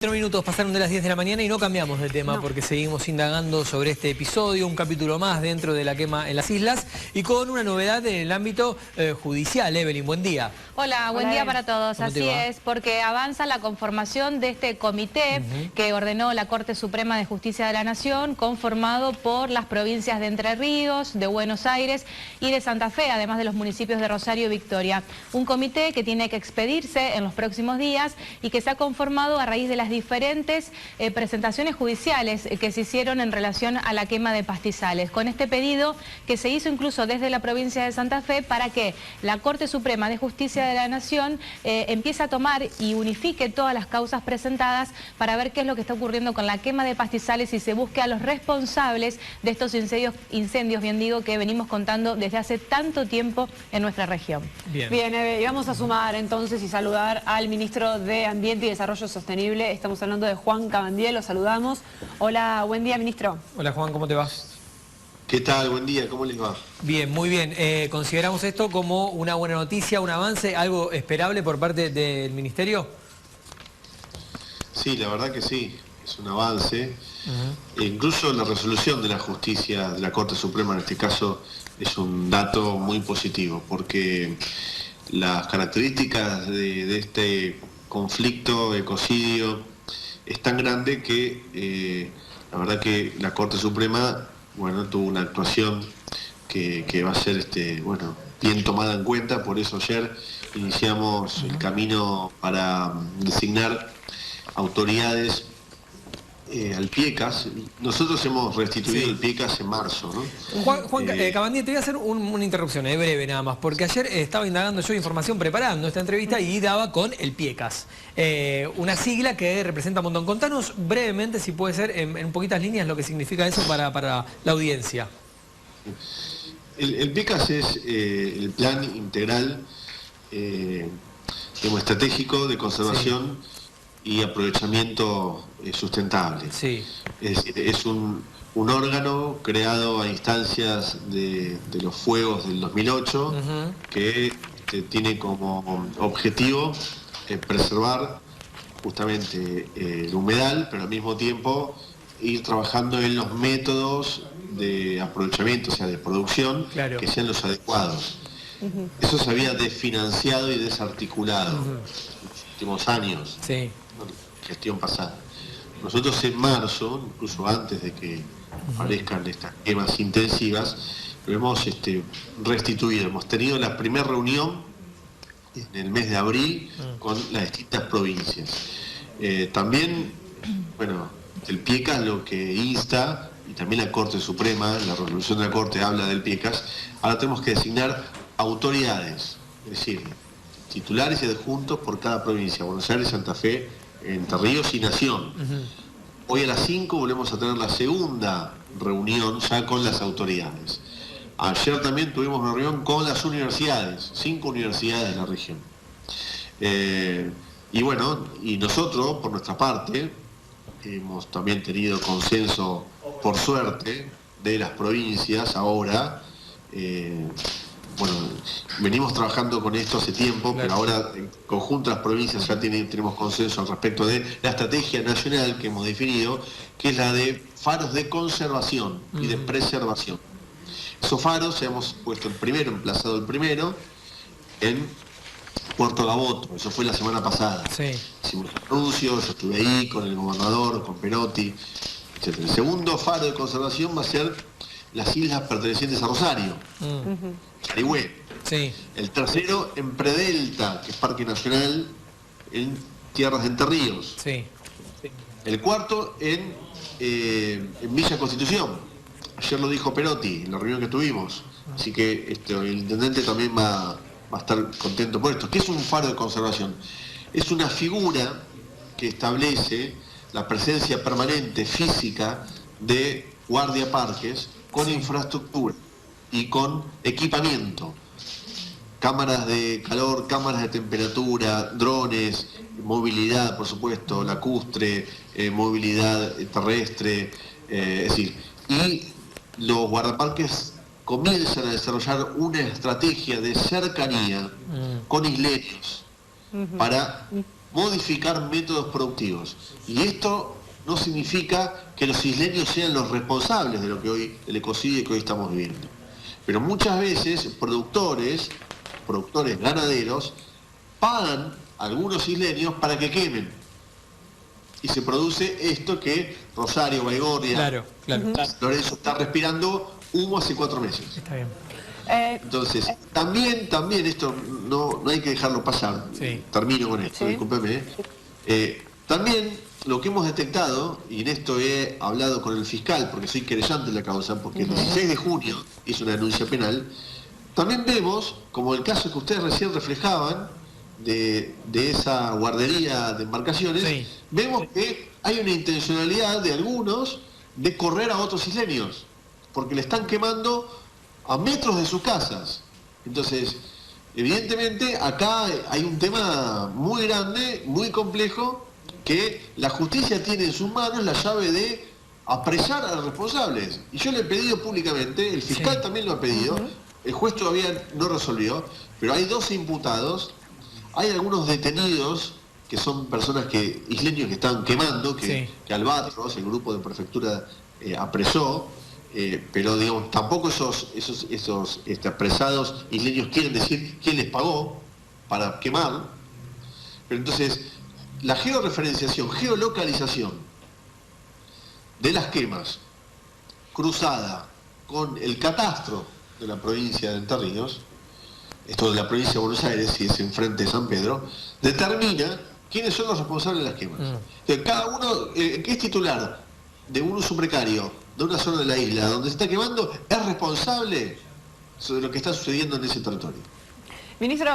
4 minutos pasaron de las 10 de la mañana y no cambiamos de tema porque seguimos indagando sobre este episodio, un capítulo más dentro de la quema en las islas y con una novedad en el ámbito judicial. Evelyn, buen día. Hola, buen día para todos. Así es, porque avanza la conformación de este comité que ordenó la Corte Suprema de Justicia de la Nación, conformado por las provincias de Entre Ríos, de Buenos Aires y de Santa Fe, además de los municipios de Rosario y Victoria. Un comité que tiene que expedirse en los próximos días y que se ha conformado a raíz de las diferentes presentaciones judiciales que se hicieron en relación a la quema de pastizales. Con este pedido que se hizo incluso desde la provincia de Santa Fe para que la Corte Suprema de Justicia de la Nación empiece a tomar y unifique todas las causas presentadas para ver qué es lo que está ocurriendo con la quema de pastizales y se busque a los responsables de estos incendios, bien digo, que venimos contando desde hace tanto tiempo en nuestra región. Bien, y vamos a sumar entonces y saludar al ministro de Ambiente y Desarrollo Sostenible. Estamos hablando de Juan Cabandier, lo saludamos. Hola, buen día, ministro. Hola, Juan, ¿cómo te va? ¿Qué tal? Buen día, ¿cómo les va? Bien, muy bien. ¿Consideramos esto como una buena noticia, un avance, algo esperable por parte del Ministerio? Sí, la verdad que sí, es un avance. Incluso la resolución de la justicia, de la Corte Suprema en este caso, es un dato muy positivo, porque las características de este conflicto, ecocidio, es tan grande que la verdad que la Corte Suprema, bueno, tuvo una actuación que va a ser bien tomada en cuenta. Por eso ayer iniciamos el camino para designar autoridades al PIECAS. Nosotros hemos restituido el PIECAS en marzo, ¿no? Juan Cabandier, te voy a hacer una interrupción, breve nada más, porque ayer estaba indagando yo información preparando esta entrevista y daba con el PIECAS, una sigla que representa un montón. Contanos brevemente, si puede ser, en poquitas líneas, lo que significa eso para la audiencia. El PIECAS es el Plan Integral Estratégico de Conservación y Aprovechamiento Sustentable. Sí. Es decir, es un órgano creado a instancias de los fuegos del 2008 que tiene como objetivo preservar justamente el humedal, pero al mismo tiempo ir trabajando en los métodos de aprovechamiento, o sea, de producción, que sean los adecuados. Eso se había desfinanciado y desarticulado en los últimos años, gestión pasada. Nosotros en marzo, incluso antes de que aparezcan estas quemas intensivas, lo hemos restituido. Hemos tenido la primera reunión en el mes de abril con las distintas provincias. También, bueno, el PIECAS lo que insta, y también la Corte Suprema, la resolución de la Corte habla del PIECAS, ahora tenemos que designar autoridades, es decir, titulares y adjuntos por cada provincia: Buenos Aires, Santa Fe, Entre Ríos y Nación. Hoy a las 5 volvemos a tener la segunda reunión ya con las autoridades. Ayer también tuvimos una reunión con las universidades, 5 universidades de la región. Y bueno, y nosotros, por nuestra parte, hemos también tenido consenso, por suerte, de las provincias ahora. Bueno, venimos trabajando con esto hace tiempo, pero ahora en conjunto las provincias ya tenemos consenso al respecto de la estrategia nacional que hemos definido, que es la de faros de conservación y de preservación. Esos faros hemos puesto emplazado el primero en Puerto Gaboto, eso fue la semana pasada. Hicimos anuncios, yo estuve ahí con el gobernador, con Perotti, etc. El segundo faro de conservación va a ser las islas pertenecientes a Rosario, Charigüe. El tercero en Predelta, que es Parque Nacional, en tierras de Entre Ríos. El cuarto en Villa Constitución. Ayer lo dijo Perotti en la reunión que tuvimos, así que el intendente también va a estar contento por esto. ¿Qué es un faro de conservación? Es una figura que establece la presencia permanente física de guardiaparques con infraestructura y con equipamiento, cámaras de calor, cámaras de temperatura, drones, movilidad, por supuesto, lacustre, movilidad terrestre, es decir, y los guardaparques comienzan a desarrollar una estrategia de cercanía con isleños para modificar métodos productivos. Y esto no significa que los isleños sean los responsables de lo que hoy, el ecocidio que hoy estamos viviendo. Pero muchas veces productores ganaderos, pagan a algunos isleños para que quemen. Y se produce esto que Rosario, Baigorria, Lorenzo está respirando humo hace 4 meses. Está bien. Entonces, también esto no hay que dejarlo pasar. Sí. Termino con esto, discúlpeme. También lo que hemos detectado, y en esto he hablado con el fiscal, porque soy querellante en la causa, porque el 16 de junio hizo una denuncia penal, también vemos, como el caso que ustedes recién reflejaban, de esa guardería de embarcaciones, vemos que hay una intencionalidad de algunos de correr a otros isleños, porque le están quemando a metros de sus casas. Entonces, evidentemente, acá hay un tema muy grande, muy complejo, que la justicia tiene en sus manos la llave de apresar a los responsables. Y yo le he pedido públicamente, el fiscal también lo ha pedido, el juez todavía no resolvió, pero hay 12 imputados, hay algunos detenidos, que son personas isleños que estaban quemando, que Albatros, el grupo de prefectura, apresó, pero digamos, tampoco esos apresados isleños quieren decir quién les pagó para quemar. Pero entonces, la georreferenciación, geolocalización de las quemas, cruzada con el catastro de la provincia de Entre Ríos, esto de la provincia de Buenos Aires, si es enfrente de San Pedro, determina quiénes son los responsables de las quemas. Entonces, cada uno que es titular de un uso precario de una zona de la isla donde se está quemando es responsable de lo que está sucediendo en ese territorio. Ministro,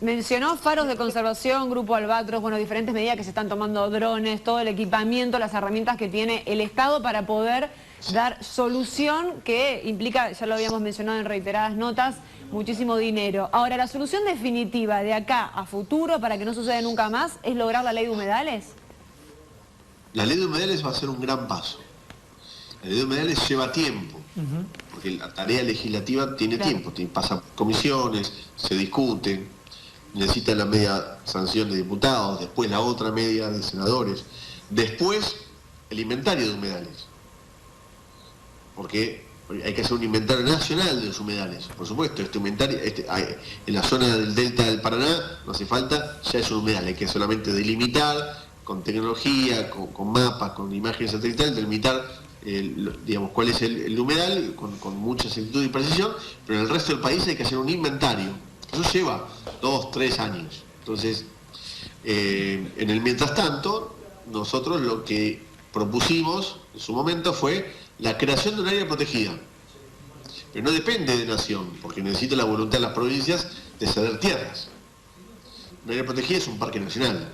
mencionó faros de conservación, Grupo Albatros, bueno, diferentes medidas que se están tomando, drones, todo el equipamiento, las herramientas que tiene el Estado para poder dar solución que implica, ya lo habíamos mencionado en reiteradas notas, muchísimo dinero. Ahora, la solución definitiva de acá a futuro para que no suceda nunca más es lograr la ley de humedales. La ley de humedales va a ser un gran paso. La ley de humedales lleva tiempo, porque la tarea legislativa tiene tiempo, pasa por comisiones, se discute, necesita la media sanción de diputados, después la otra media de senadores, después el inventario de humedales, porque hay que hacer un inventario nacional de los humedales. Por supuesto, este inventario, en la zona del delta del Paraná no hace falta, ya es un humedal, hay que solamente delimitar con tecnología, con mapas, con imágenes satelitales, delimitar digamos, cuál es el humedal con mucha exactitud y precisión, pero en el resto del país hay que hacer un inventario. Eso lleva 2, 3 años. Entonces, en el mientras tanto, nosotros lo que propusimos en su momento fue la creación de un área protegida. Pero no depende de nación, porque necesita la voluntad de las provincias de ceder tierras. Un área protegida es un parque nacional.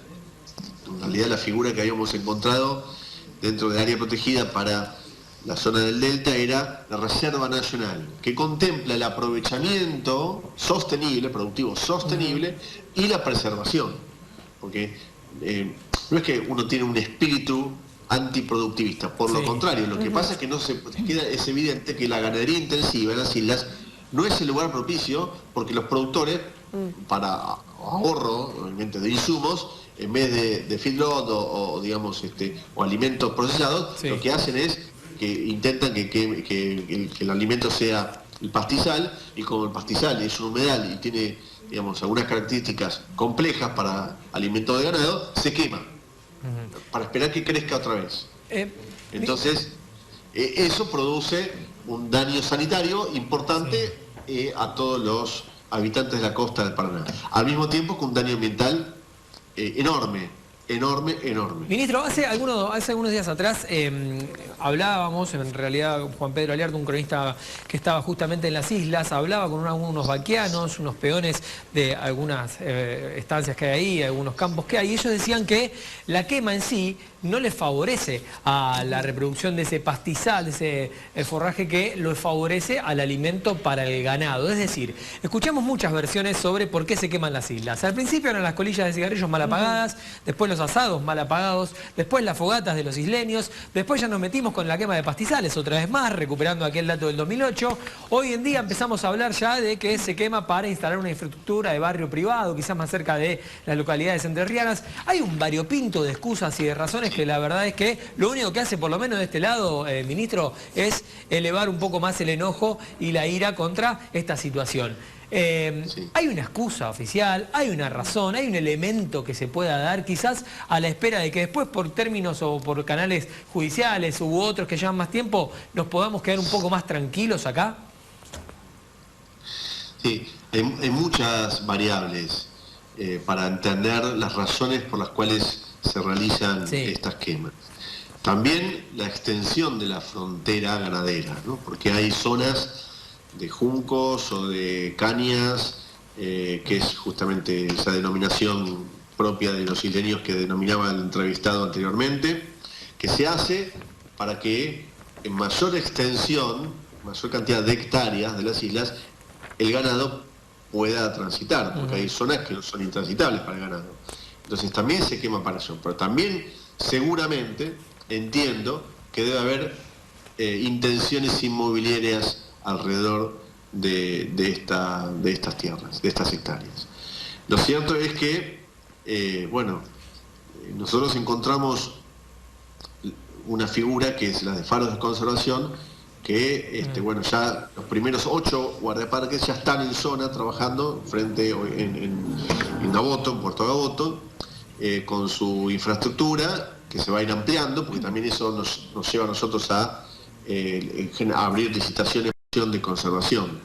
En realidad la figura que habíamos encontrado dentro del área protegida para la zona del delta era la Reserva Nacional, que contempla el aprovechamiento sostenible, productivo sostenible, y la preservación. Porque no es que uno tiene un espíritu antiproductivista, por lo contrario, lo que pasa es que es evidente que la ganadería intensiva en las islas no es el lugar propicio, porque los productores, para ahorro obviamente de insumos, en vez de feedlot o digamos o alimentos procesados, lo que hacen es que intentan que el alimento sea el pastizal, y como el pastizal es un humedal y tiene, digamos, algunas características complejas para alimento de ganado, se quema para esperar que crezca otra vez. Entonces, eso produce un daño sanitario importante a todos los habitantes de la costa del Paraná. Al mismo tiempo que un daño ambiental enorme. Ministro, hace algunos días atrás hablábamos, en realidad Juan Pedro Aliardo, un cronista que estaba justamente en las islas, hablaba con unos vaquianos, unos peones de algunas estancias que hay ahí, algunos campos que hay, y ellos decían que la quema en sí no le favorece a la reproducción de ese pastizal, de ese forraje que lo favorece al alimento para el ganado. Es decir, escuchamos muchas versiones sobre por qué se queman las islas. Al principio eran las colillas de cigarrillos mal apagadas, después los asados mal apagados, después las fogatas de los isleños, después ya nos metimos con la quema de pastizales otra vez más, recuperando aquel dato del 2008. Hoy en día empezamos a hablar ya de que se quema para instalar una infraestructura de barrio privado, quizás más cerca de las localidades entrerrianas. Hay un variopinto de excusas y de razones que la verdad es que lo único que hace, por lo menos de este lado, ministro, es elevar un poco más el enojo y la ira contra esta situación. Sí. Hay una excusa oficial, hay una razón, hay un elemento que se pueda dar, quizás a la espera de que después por términos o por canales judiciales u otros que llevan más tiempo, nos podamos quedar un poco más tranquilos acá. Sí, hay muchas variables para entender las razones por las cuales se realizan estas quemas. También la extensión de la frontera ganadera, ¿no? Porque hay zonas de juncos o de cañas, que es justamente esa denominación propia de los isleños que denominaba el entrevistado anteriormente, que se hace para que en mayor extensión, mayor cantidad de hectáreas de las islas, el ganado pueda transitar, porque hay zonas que no son intransitables para el ganado. Entonces también se quema para eso, pero también seguramente entiendo que debe haber intenciones inmobiliarias alrededor de estas tierras, de estas hectáreas. Lo cierto es que, nosotros encontramos una figura que es la de faros de conservación, que ya los primeros 8 guardaparques ya están en zona trabajando frente en Gaboto, en Puerto Gaboto, con su infraestructura que se va a ir ampliando, porque también eso nos lleva a nosotros a abrir licitaciones de conservación.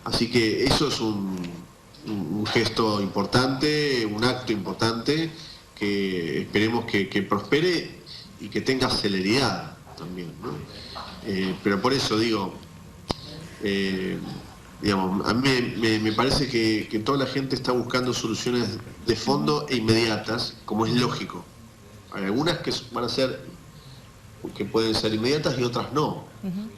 Así que eso es un gesto importante, un acto importante, que esperemos que prospere y que tenga celeridad también, ¿no? Pero por eso digo, a mí me parece que toda la gente está buscando soluciones de fondo e inmediatas, como es lógico. Hay algunas que van a ser, que pueden ser inmediatas y otras no.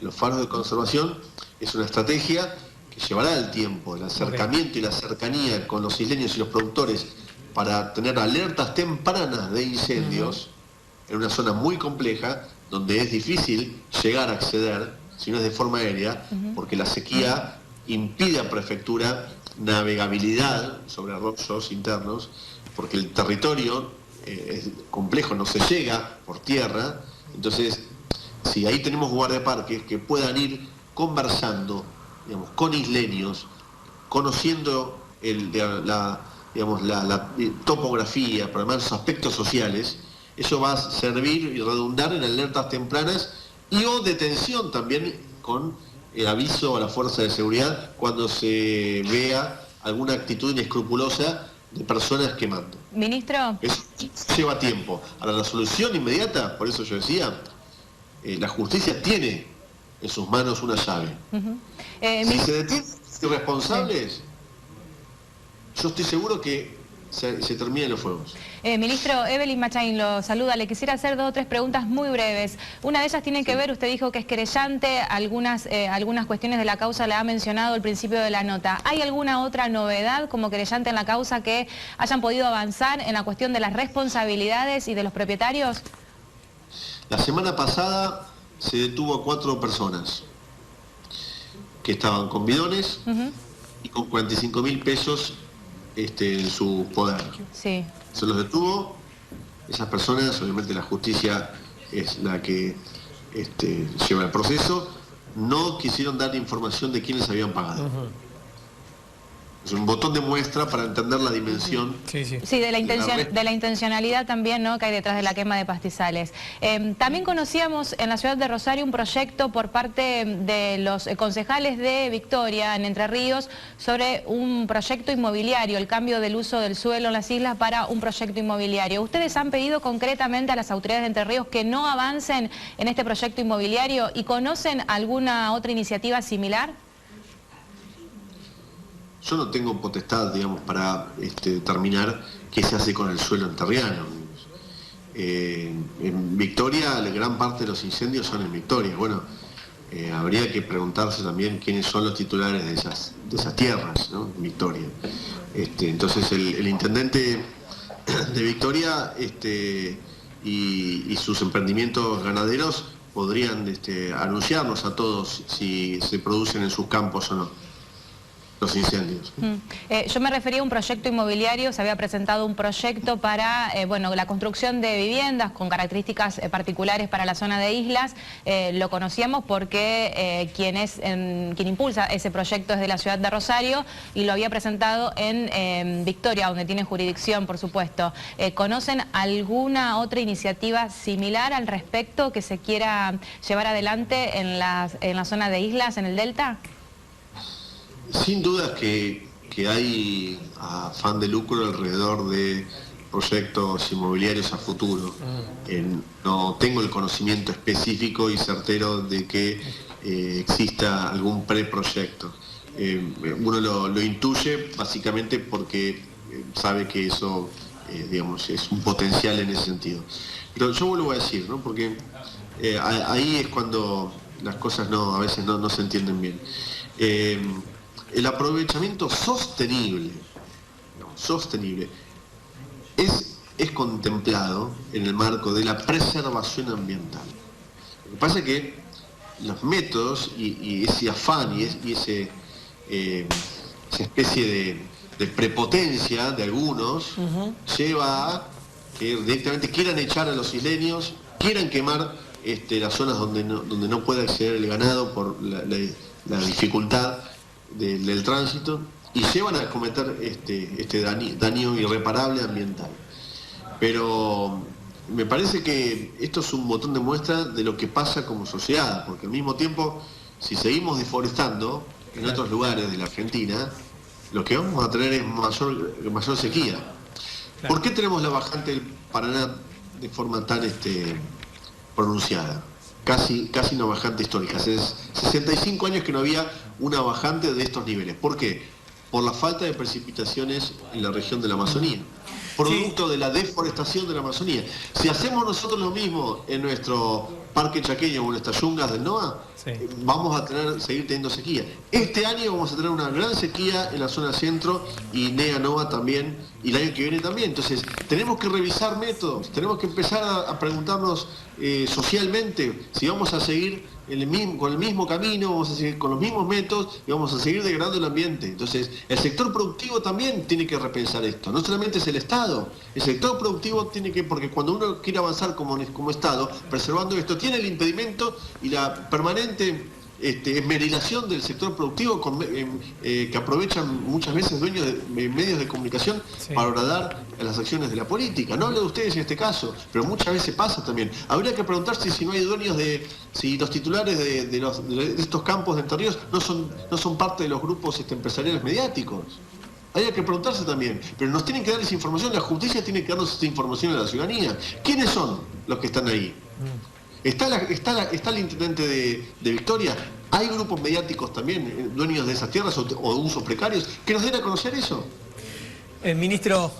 Los faros de conservación es una estrategia que llevará el tiempo, el acercamiento y la cercanía con los isleños y los productores para tener alertas tempranas de incendios en una zona muy compleja, donde es difícil llegar a acceder, si no es de forma aérea, porque la sequía impide a prefectura navegabilidad sobre arroyos internos, porque el territorio es complejo, no se llega por tierra. Entonces, si ahí tenemos guardaparques que puedan ir conversando, digamos, con isleños, conociendo la topografía, pero además los aspectos sociales, eso va a servir y redundar en alertas tempranas y o detención también con el aviso a la fuerza de seguridad cuando se vea alguna actitud inescrupulosa de personas quemando. Ministro. Eso lleva tiempo. Ahora, la solución inmediata, por eso yo decía, la justicia tiene en sus manos una llave. Si se detienen irresponsables, yo estoy seguro que se terminan los fuegos. Ministro, Evelyn Machain lo saluda. Le quisiera hacer 2 o 3 preguntas muy breves. Una de ellas tiene que ver, usted dijo que es querellante, algunas cuestiones de la causa la ha mencionado al principio de la nota. ¿Hay alguna otra novedad como querellante en la causa que hayan podido avanzar en la cuestión de las responsabilidades y de los propietarios? La semana pasada se detuvo a 4 personas que estaban con bidones y con 45.000 pesos en su poder. Sí. Se los detuvo. Esas personas, obviamente la justicia es la que lleva el proceso. No quisieron dar información de quiénes habían pagado. Es un botón de muestra para entender la dimensión. Sí, de la intencionalidad también, ¿no?, que hay detrás de la quema de pastizales. También conocíamos en la ciudad de Rosario un proyecto por parte de los concejales de Victoria, en Entre Ríos, sobre un proyecto inmobiliario, el cambio del uso del suelo en las islas para un proyecto inmobiliario. ¿Ustedes han pedido concretamente a las autoridades de Entre Ríos que no avancen en este proyecto inmobiliario y conocen alguna otra iniciativa similar? Yo no tengo potestad, digamos, para determinar qué se hace con el suelo entrerriano. En Victoria, la gran parte de los incendios son en Victoria. Bueno, habría que preguntarse también quiénes son los titulares de esas tierras, ¿no? En Victoria. Entonces el intendente de Victoria y sus emprendimientos ganaderos podrían anunciarnos a todos si se producen en sus campos o no los incendios. Yo me refería a un proyecto inmobiliario. Se había presentado un proyecto para la construcción de viviendas con características particulares para la zona de Islas. Lo conocíamos porque quien impulsa ese proyecto es de la ciudad de Rosario y lo había presentado en Victoria, donde tiene jurisdicción, por supuesto. ¿Conocen alguna otra iniciativa similar al respecto que se quiera llevar adelante en la zona de Islas, en el Delta? Sin duda que hay afán de lucro alrededor de proyectos inmobiliarios a futuro. No tengo el conocimiento específico y certero de que exista algún preproyecto. Uno lo intuye básicamente porque sabe que eso es un potencial en ese sentido. Pero yo vuelvo a decir, ¿no? Porque ahí es cuando las cosas a veces no se entienden bien. El aprovechamiento sostenible es contemplado en el marco de la preservación ambiental. Lo que pasa es que los métodos y ese afán y esa especie de prepotencia de algunos lleva a que directamente quieran echar a los isleños, quieran quemar las zonas donde no puede acceder el ganado por la dificultad del tránsito, y llevan a cometer este daño irreparable ambiental. Pero me parece que esto es un botón de muestra de lo que pasa como sociedad, porque al mismo tiempo, si seguimos deforestando en otros lugares de la Argentina, lo que vamos a tener es mayor sequía. Claro. ¿Por qué tenemos la bajante del Paraná de forma tan pronunciada? Casi una bajante histórica. Hace 65 años que no había una bajante de estos niveles. ¿Por qué? Por la falta de precipitaciones en la región de la Amazonía, producto de la deforestación de la Amazonía. Si hacemos nosotros lo mismo en nuestro parque chaqueño o en nuestras yungas del NOA, vamos a seguir teniendo sequía. Este año vamos a tener una gran sequía en la zona centro y NEA NOA también, y el año que viene también. Entonces, tenemos que revisar métodos, tenemos que empezar a preguntarnos socialmente si vamos a seguir con el mismo camino, vamos a seguir con los mismos métodos y vamos a seguir degradando el ambiente. Entonces, el sector productivo también tiene que repensar esto. No solamente es el Estado, el sector productivo tiene que, porque cuando uno quiere avanzar como Estado, preservando esto, tiene el impedimento y la permanente esmerilación del sector productivo que aprovechan muchas veces dueños de medios de comunicación para agradar a las acciones de la política. No hablo de ustedes en este caso, pero muchas veces pasa también. Habría que preguntarse si no hay dueños si los titulares de estos campos de Entre Ríos no son parte de los grupos empresariales mediáticos. Habría que preguntarse también, pero nos tienen que dar esa información, la justicia tiene que darnos esta información a la ciudadanía. ¿Quiénes son los que están ahí? Está el intendente de Victoria. Hay grupos mediáticos también, dueños de esas tierras o de usos precarios, que nos den a conocer eso. Ministro,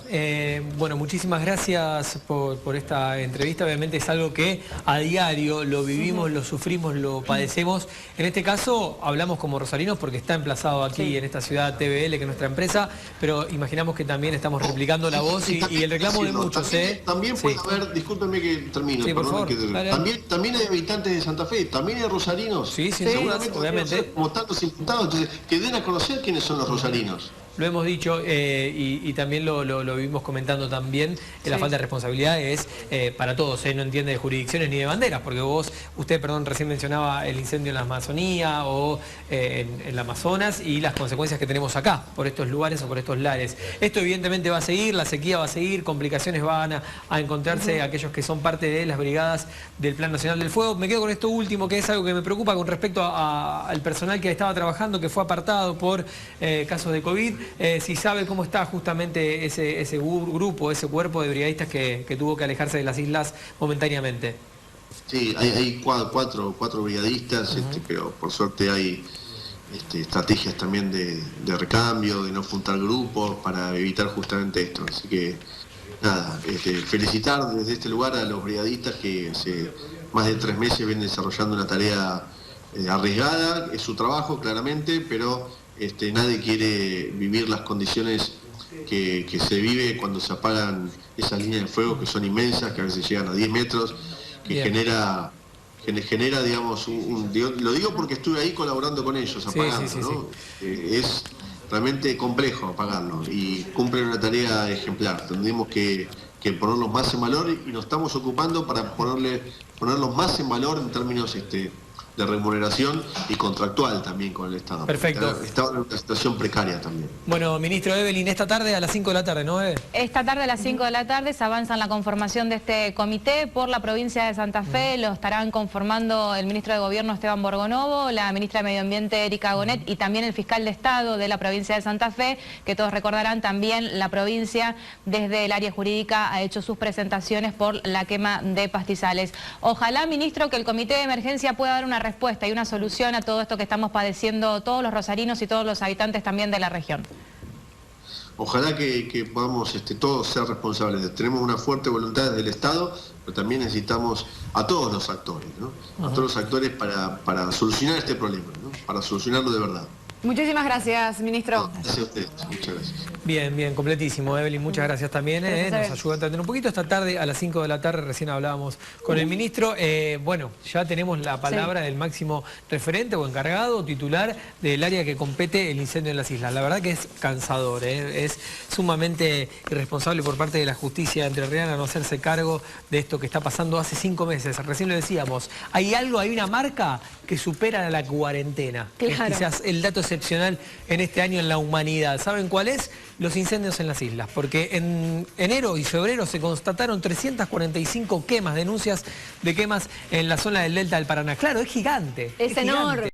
muchísimas gracias por esta entrevista. Obviamente es algo que a diario lo vivimos, lo sufrimos, lo padecemos. En este caso hablamos como rosarinos porque está emplazado aquí en esta ciudad TBL, que es nuestra empresa, pero imaginamos que también estamos replicando la voz y el reclamo de muchos. También puede haber, discúlpenme que termino, por favor, también hay habitantes de Santa Fe, también hay rosarinos. Sí, seguramente, obviamente. Como tantos imputados, entonces que den a conocer quiénes son los rosarinos. Lo hemos dicho y también lo vivimos comentando también, la falta de responsabilidad es para todos, no entiende de jurisdicciones ni de banderas, porque usted recién mencionaba el incendio en la Amazonía o en el Amazonas y las consecuencias que tenemos acá, por estos lugares o por estos lares. Esto evidentemente va a seguir, la sequía va a seguir, complicaciones van a encontrarse aquellos que son parte de las brigadas del Plan Nacional del Fuego. Me quedo con esto último, que es algo que me preocupa con respecto al personal que estaba trabajando, que fue apartado por casos de COVID. Si sabe cómo está justamente ese grupo, ese cuerpo de brigadistas que tuvo que alejarse de las islas momentáneamente. Sí, hay cuatro brigadistas, pero por suerte hay estrategias también de recambio, de no juntar grupos para evitar justamente esto. Así que nada, felicitar desde este lugar a los brigadistas que hace más de 3 meses vienen desarrollando una tarea arriesgada, es su trabajo claramente, pero nadie quiere vivir las condiciones que se vive cuando se apagan esas líneas de fuego que son inmensas, que a veces llegan a 10 metros, que genera, digamos, lo digo porque estuve ahí colaborando con ellos, apagando, ¿no? Es realmente complejo apagarlo y cumplen una tarea ejemplar. Tendremos que ponerlos más en valor y nos estamos ocupando para ponerlos más en valor en términos de remuneración y contractual también con el Estado. Perfecto. Está en una situación precaria también. Bueno, ministro Evelyn, esta tarde a las 5 de la tarde, ¿no? Esta tarde a las 5 de la tarde se avanza en la conformación de este comité por la provincia de Santa Fe. Lo estarán conformando el ministro de Gobierno Esteban Borgonovo, la ministra de Medio Ambiente Erika Gonet y también el fiscal de Estado de la provincia de Santa Fe, que todos recordarán también la provincia desde el área jurídica ha hecho sus presentaciones por la quema de pastizales. Ojalá, ministro, que el comité de emergencia pueda dar una respuesta y una solución a todo esto que estamos padeciendo todos los rosarinos y todos los habitantes también de la región. Ojalá que podamos todos ser responsables. Tenemos una fuerte voluntad desde el Estado, pero también necesitamos a todos los actores, ¿no? A todos los actores para solucionar este problema, ¿no? Para solucionarlo de verdad. Muchísimas gracias, ministro. Gracias a ustedes, muchas gracias. Bien, completísimo, Evelyn, muchas gracias también. Nos ayuda a entender un poquito. Esta tarde, a las 5 de la tarde, recién hablábamos con el ministro. Bueno, ya tenemos la palabra del máximo referente o encargado, titular del área que compete el incendio en las islas. La verdad que es cansador, es sumamente irresponsable por parte de la justicia entrerriana no hacerse cargo de esto que está pasando hace 5 meses. Recién lo decíamos, hay una marca que supera a la cuarentena. Claro. Es quizás el dato excepcional en este año en la humanidad. ¿Saben cuál es? Los incendios en las islas, porque en enero y febrero se constataron 345 denuncias de quemas en la zona del Delta del Paraná. Claro, es gigante. Es enorme.